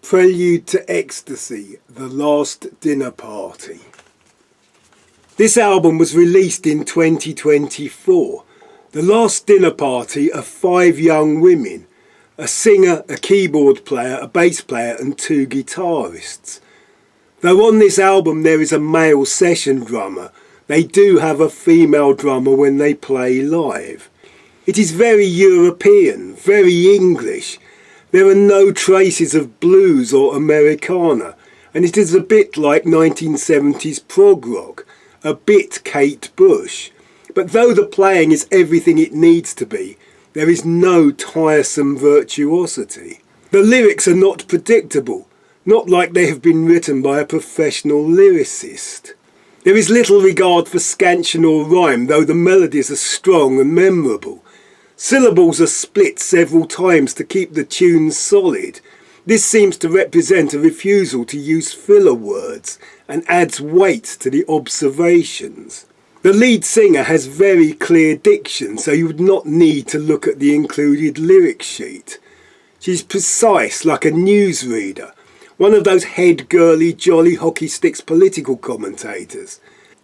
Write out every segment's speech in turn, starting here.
Prelude to Ecstasy, The Last Dinner Party. This album was released in 2024. The Last Dinner Party are 5 young women, a singer, a keyboard player, a bass player and 2 guitarists. Though on this album there is a male session drummer, they do have a female drummer when they play live. It is very European, very English. There are no traces of blues or Americana, and it is a bit like 1970s prog rock, a bit Kate Bush. But though the playing is everything it needs to be, there is no tiresome virtuosity. The lyrics are not predictable, not like they have been written by a professional lyricist. There is little regard for scansion or rhyme, though the melodies are strong and memorable. Syllables are split several times to keep the tune solid. This seems to represent a refusal to use filler words and adds weight to the observations. The lead singer has very clear diction, so you would not need to look at the included lyric sheet. She's precise like a newsreader, one of those head-girly jolly hockey sticks political commentators.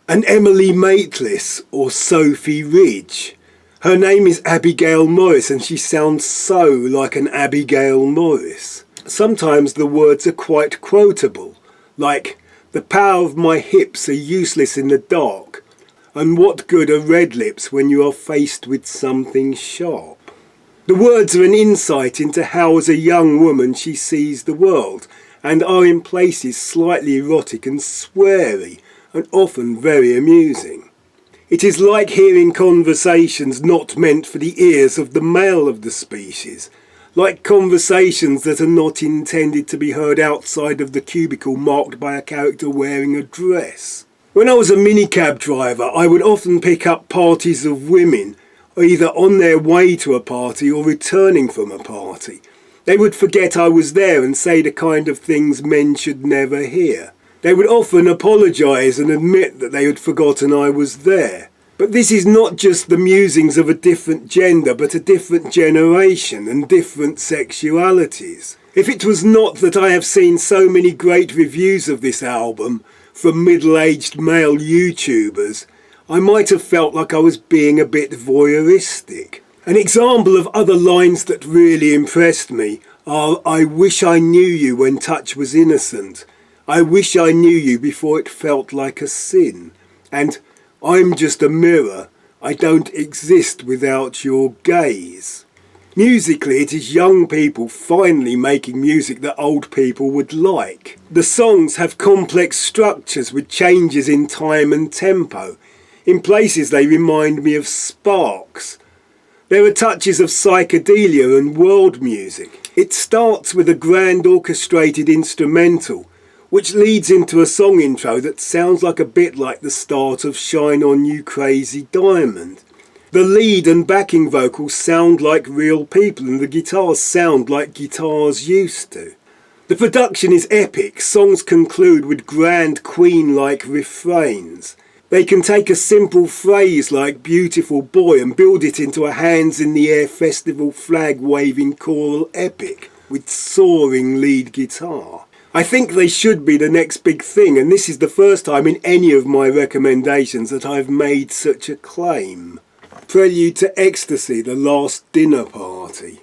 An Emily Maitlis or Sophie Ridge. Her name is Abigail Morris and she sounds so like an Abigail Morris. Sometimes the words are quite quotable, like, "The power of my hips are useless in the dark, and what good are red lips when you are faced with something sharp?" The words are an insight into how as a young woman she sees the world, and are in places slightly erotic and sweary, and often very amusing. It is like hearing conversations not meant for the ears of the male of the species, like conversations that are not intended to be heard outside of the cubicle marked by a character wearing a dress. When I was a minicab driver, I would often pick up parties of women, either on their way to a party or returning from a party. They would forget I was there and say the kind of things men should never hear. They would often apologise and admit that they had forgotten I was there. But this is not just the musings of a different gender, but a different generation and different sexualities. If it was not that I have seen so many great reviews of this album from middle-aged male YouTubers, I might have felt like I was being a bit voyeuristic. An example of other lines that really impressed me are, "I wish I knew you when touch was innocent. I wish I knew you before it felt like a sin." And "I'm just a mirror. I don't exist without your gaze." Musically, it is young people finally making music that old people would like. The songs have complex structures with changes in time and tempo. In places they remind me of Sparks. There are touches of psychedelia and world music. It starts with a grand orchestrated instrumental, which leads into a song intro that sounds like a bit like the start of Shine On You Crazy Diamond. The lead and backing vocals sound like real people and the guitars sound like guitars used to. The production is epic. Songs conclude with grand Queen-like refrains. They can take a simple phrase like "beautiful boy" and build it into a hands-in-the-air festival flag-waving choral epic with soaring lead guitar. I think they should be the next big thing, and this is the first time in any of my recommendations that I've made such a claim. Prelude to Ecstasy, The Last Dinner Party.